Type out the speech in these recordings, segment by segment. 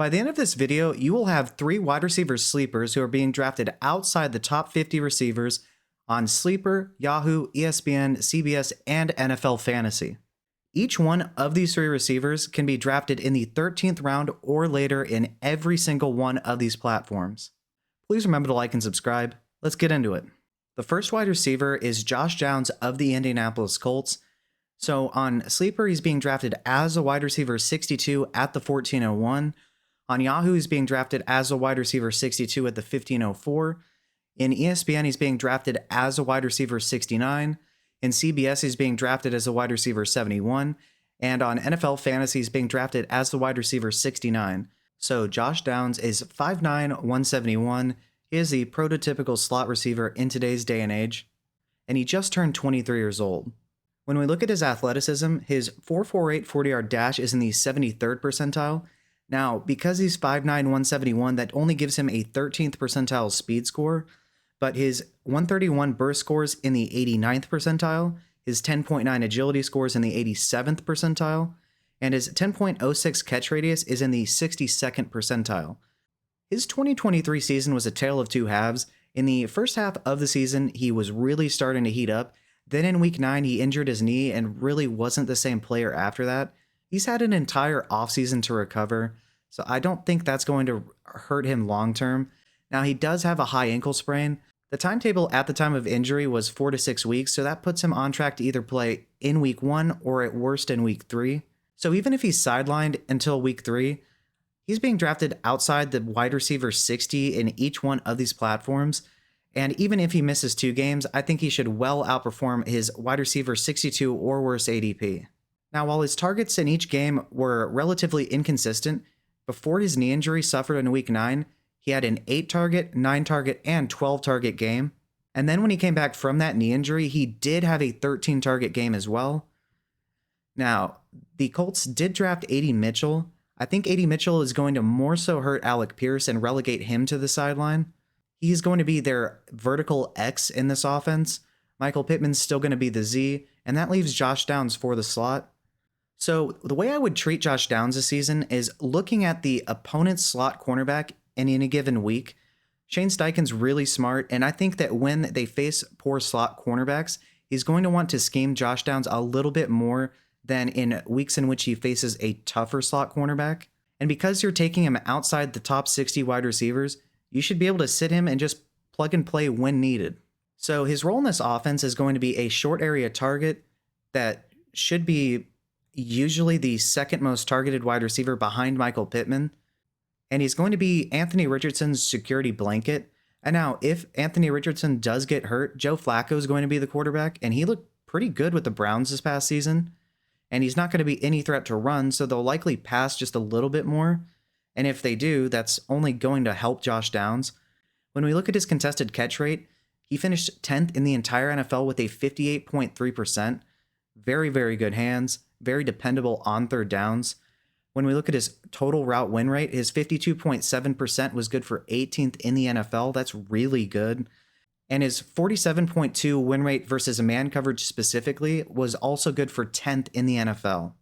By the end of this video, you will have 3 wide receiver sleepers who are being drafted outside the top 50 receivers on Sleeper, Yahoo, ESPN, CBS, and NFL Fantasy. Each one of these 3 receivers can be drafted in the 13th round or later in every single one of these platforms. Please remember to like and subscribe. Let's get into it. The first wide receiver is Josh Downs of the Indianapolis Colts. So on Sleeper, he's being drafted as a wide receiver 62 at the 1401. On Yahoo, he's being drafted as a wide receiver 62 at the 1504. In ESPN, he's being drafted as a wide receiver 69. In CBS, he's being drafted as a wide receiver 71. And on NFL Fantasy, he's being drafted as the wide receiver 69. So Josh Downs is 5'9", 171. He is the prototypical slot receiver in today's day and age. And he just turned 23 years old. When we look at his athleticism, his 4.48 40-yard dash is in the 73rd percentile. Now, because he's 5'9", 171, that only gives him a 13th percentile speed score, but his 131 burst scores in the 89th percentile, his 10.9 agility scores in the 87th percentile, and his 10.06 catch radius is in the 62nd percentile. His 2023 season was a tale of two halves. In the first half of the season, he was really starting to heat up. Then in week 9, he injured his knee and really wasn't the same player after that. He's had an entire offseason to recover, so I don't think that's going to hurt him long term. Now, he does have a high ankle sprain. The timetable at the time of injury was 4 to 6 weeks, so that puts him on track to either play in week 1 or at worst in week 3. So even if he's sidelined until week 3, he's being drafted outside the wide receiver 60 in each one of these platforms. And even if he misses 2 games, I think he should well outperform his wide receiver 62 or worse ADP. Now, while his targets in each game were relatively inconsistent, before his knee injury suffered in week 9, he had an 8-target, 9-target, and 12-target game. And then when he came back from that knee injury, he did have a 13-target game as well. Now, the Colts did draft A.D. Mitchell. I think A.D. Mitchell is going to more so hurt Alec Pierce and relegate him to the sideline. He's going to be their vertical X in this offense. Michael Pittman's still going to be the Z, and that leaves Josh Downs for the slot. So the way I would treat Josh Downs this season is looking at the opponent's slot cornerback and in a given week. Shane Steichen's really smart, and I think that when they face poor slot cornerbacks, he's going to want to scheme Josh Downs a little bit more than in weeks in which he faces a tougher slot cornerback. And because you're taking him outside the top 60 wide receivers, you should be able to sit him and just plug and play when needed. So his role in this offense is going to be a short area target that should be usually the second most targeted wide receiver behind Michael Pittman. And he's going to be Anthony Richardson's security blanket. And now, if Anthony Richardson does get hurt, Joe Flacco is going to be the quarterback. And he looked pretty good with the Browns this past season. And he's not going to be any threat to run, so they'll likely pass just a little bit more. And if they do, that's only going to help Josh Downs. When we look at his contested catch rate, he finished 10th in the entire NFL with a 58.3%. Very, very good hands. Very dependable on third downs. When we look at his total route win rate, his 52.7% was good for 18th in the NFL. That's really good. And his 47.2 win rate versus a man coverage specifically was also good for 10th in the NFL.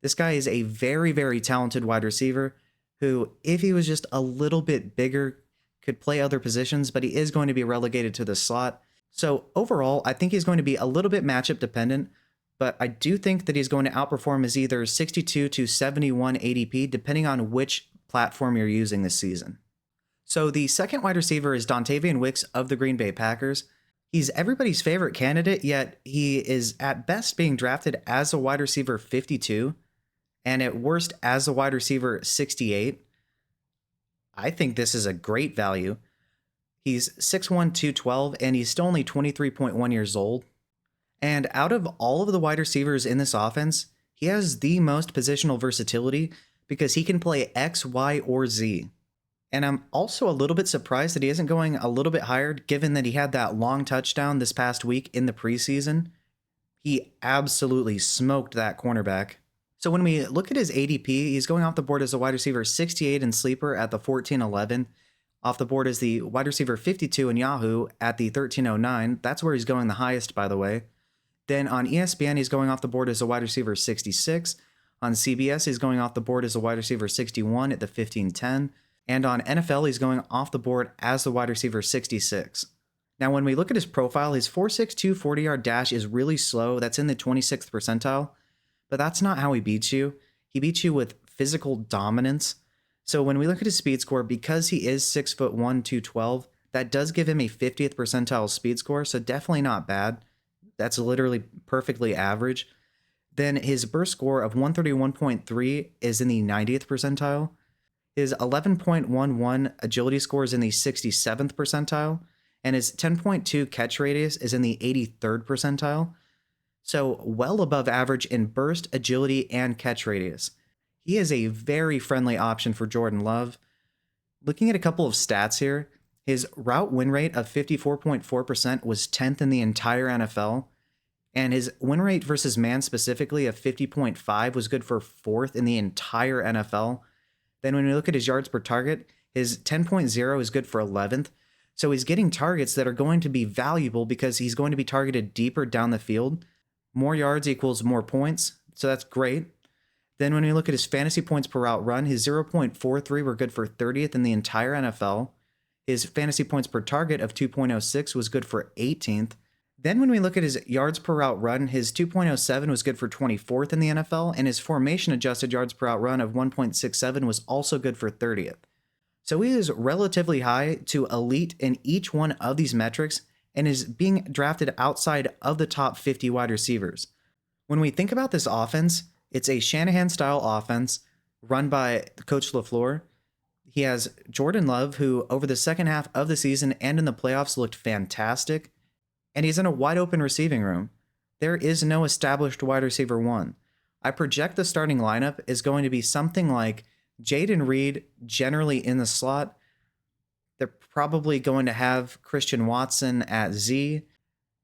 This guy is a very, very talented wide receiver who, if he was just a little bit bigger, could play other positions, but he is going to be relegated to the slot. So overall, I think he's going to be a little bit matchup dependent, but I do think that he's going to outperform his either 62 to 71 ADP, depending on which platform you're using this season. So the second wide receiver is Dontayvion Wicks of the Green Bay Packers. He's everybody's favorite candidate, yet he is at best being drafted as a wide receiver 52, and at worst as a wide receiver 68. I think this is a great value. He's 6'1", 212, and he's still only 23.1 years old. And out of all of the wide receivers in this offense, he has the most positional versatility because he can play X, Y, or Z. And I'm also a little bit surprised that he isn't going a little bit higher, given that he had that long touchdown this past week in the preseason. He absolutely smoked that cornerback. So when we look at his ADP, he's going off the board as a wide receiver 68 in Sleeper at the 1411. Off the board as the wide receiver 52 in Yahoo at the 1309. That's where he's going the highest, by the way. Then on ESPN, he's going off the board as a wide receiver 66. On CBS, he's going off the board as a wide receiver 61 at the 15-10. And on NFL, he's going off the board as the wide receiver 66. Now, when we look at his profile, his 4.62 40-yard dash is really slow. That's in the 26th percentile. But that's not how he beats you. He beats you with physical dominance. So when we look at his speed score, because he is 6'1", 212, that does give him a 50th percentile speed score. So definitely not bad. That's literally perfectly average. Then his burst score of 131.3 is in the 90th percentile. His 11.11 agility score is in the 67th percentile. And his 10.2 catch radius is in the 83rd percentile. So well above average in burst, agility, and catch radius. He is a very friendly option for Jordan Love. Looking at a couple of stats here, his route win rate of 54.4% was 10th in the entire NFL. And his win rate versus man specifically of 50.5 was good for 4th in the entire NFL. Then when we look at his yards per target, his 10.0 is good for 11th. So he's getting targets that are going to be valuable because he's going to be targeted deeper down the field. More yards equals more points, so that's great. Then when we look at his fantasy points per route run, his 0.43 were good for 30th in the entire NFL. His fantasy points per target of 2.06 was good for 18th. Then when we look at his yards per route run, his 2.07 was good for 24th in the NFL, and his formation adjusted yards per route run of 1.67 was also good for 30th. So he is relatively high to elite in each one of these metrics and is being drafted outside of the top 50 wide receivers. When we think about this offense, it's a Shanahan-style offense run by Coach LaFleur. He has Jordan Love, who over the second half of the season and in the playoffs looked fantastic, and he's in a wide-open receiving room. There is no established wide receiver one. I project the starting lineup is going to be something like Jaden Reed generally in the slot. They're probably going to have Christian Watson at Z,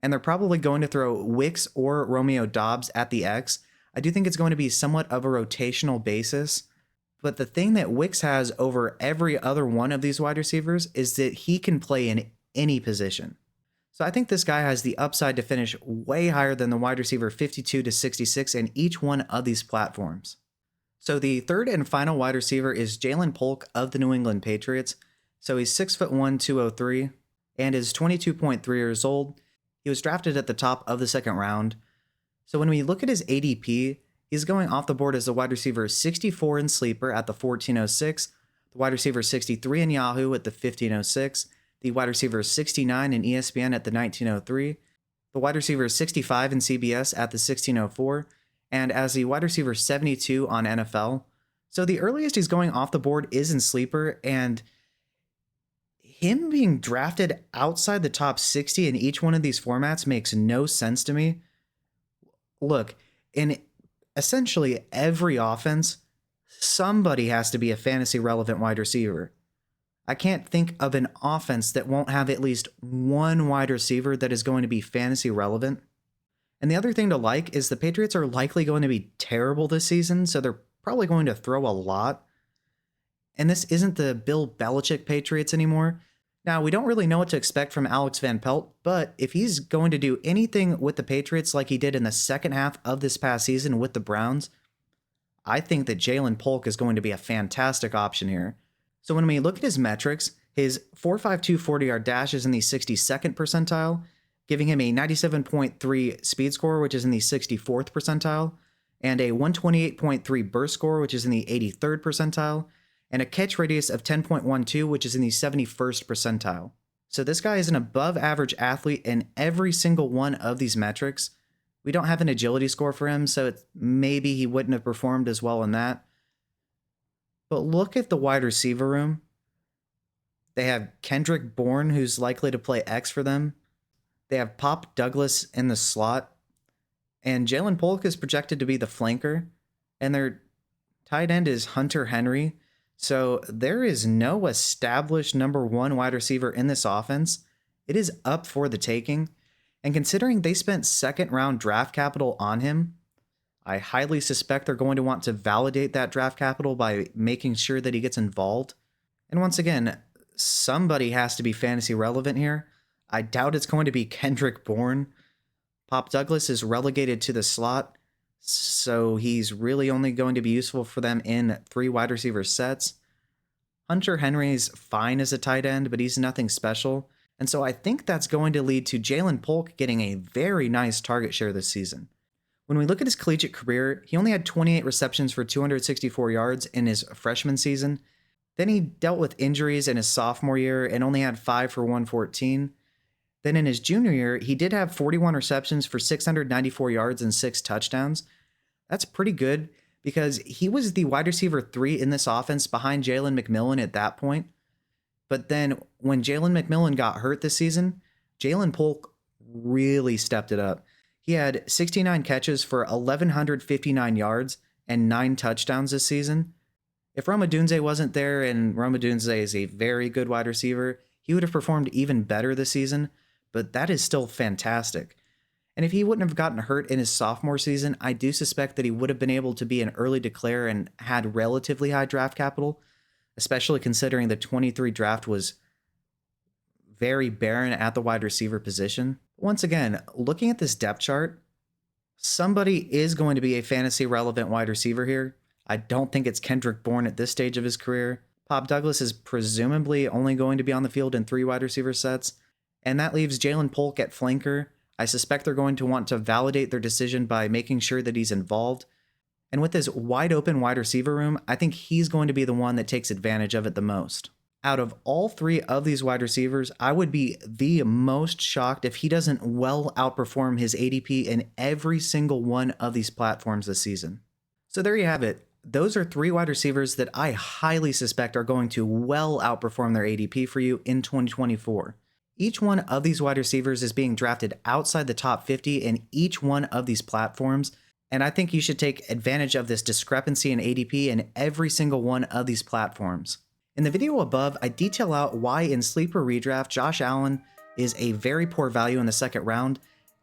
and they're probably going to throw Wicks or Romeo Doubs at the X. I do think it's going to be somewhat of a rotational basis, but the thing that Wicks has over every other one of these wide receivers is that he can play in any position. So I think this guy has the upside to finish way higher than the wide receiver 52 to 66 in each one of these platforms. So the third and final wide receiver is Jalen Polk of the New England Patriots. So he's 6'1", 203, and is 22.3 years old. He was drafted at the top of the second round. So when we look at his ADP, he's going off the board as the wide receiver 64 in Sleeper at the 1406, the wide receiver 63 in Yahoo at the 1506, the wide receiver 69 in ESPN at the 1903, the wide receiver 65 in CBS at the 1604, and as the wide receiver 72 on NFL. So the earliest he's going off the board is in Sleeper, and him being drafted outside the top 60 in each one of these formats makes no sense to me. Look, in essentially every offense, somebody has to be a fantasy relevant wide receiver. I can't think of an offense that won't have at least one wide receiver that is going to be fantasy relevant. And the other thing to like is the Patriots are likely going to be terrible this season, so they're probably going to throw a lot. And this isn't the Bill Belichick Patriots anymore. Now, we don't really know what to expect from Alex Van Pelt, but if he's going to do anything with the Patriots like he did in the second half of this past season with the Browns, I think that Jalen Polk is going to be a fantastic option here. So when we look at his metrics, his 4.52 40-yard dash is in the 62nd percentile, giving him a 97.3 speed score, which is in the 64th percentile, and a 128.3 burst score, which is in the 83rd percentile, and a catch radius of 10.12, which is in the 71st percentile. So this guy is an above average athlete in every single one of these metrics. We don't have an agility score for him, so maybe he wouldn't have performed as well in that. But look at the wide receiver room. They have Kendrick Bourne, who's likely to play X for them. They have Pop Douglas in the slot. And Jalen Polk is projected to be the flanker. And their tight end is Hunter Henry. So there is no established number one wide receiver in this offense. It is up for the taking. And considering they spent second round draft capital on him, I highly suspect they're going to want to validate that draft capital by making sure that he gets involved. And once again, somebody has to be fantasy relevant here. I doubt it's going to be Kendrick Bourne. Pop Douglas is relegated to the slot, so he's really only going to be useful for them in 3 wide receiver sets. Hunter Henry's fine as a tight end, but he's nothing special. And so I think that's going to lead to Jalen Polk getting a very nice target share this season. When we look at his collegiate career, he only had 28 receptions for 264 yards in his freshman season. Then he dealt with injuries in his sophomore year and only had 5 for 114. Then in his junior year, he did have 41 receptions for 694 yards and 6 touchdowns. That's pretty good because he was the wide receiver 3 in this offense behind Jalen McMillan at that point. But then when Jalen McMillan got hurt this season, Jalen Polk really stepped it up. He had 69 catches for 1,159 yards and 9 touchdowns this season. If Rome Odunze wasn't there, and Rome Odunze is a very good wide receiver, he would have performed even better this season, but that is still fantastic. And if he wouldn't have gotten hurt in his sophomore season, I do suspect that he would have been able to be an early declare and had relatively high draft capital, especially considering the 23 draft was very barren at the wide receiver position. Once again, looking at this depth chart, somebody is going to be a fantasy relevant wide receiver here. I don't think it's Kendrick Bourne at this stage of his career. Pop Douglas is presumably only going to be on the field in 3 wide receiver sets, and that leaves Jalen Polk at flanker. I suspect they're going to want to validate their decision by making sure that he's involved. And with this wide open wide receiver room, I think he's going to be the one that takes advantage of it the most. Out of all 3 of these wide receivers, I would be the most shocked if he doesn't well outperform his ADP in every single one of these platforms this season. So there you have it. Those are 3 wide receivers that I highly suspect are going to well outperform their ADP for you in 2024. Each one of these wide receivers is being drafted outside the top 50 in each one of these platforms, and I think you should take advantage of this discrepancy in ADP in every single one of these platforms. In the video above, I detail out why in Sleeper Redraft, Josh Allen is a very poor value in the second round,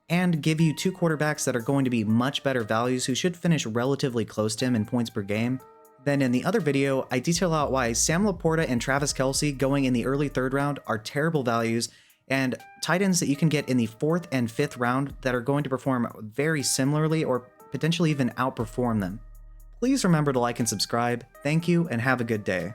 and give you 2 quarterbacks that are going to be much better values who should finish relatively close to him in points per game. Then in the other video, I detail out why Sam Laporta and Travis Kelce going in the early 3rd round are terrible values, and tight ends that you can get in the 4th and 5th round that are going to perform very similarly or potentially even outperform them. Please remember to like and subscribe. Thank you and have a good day.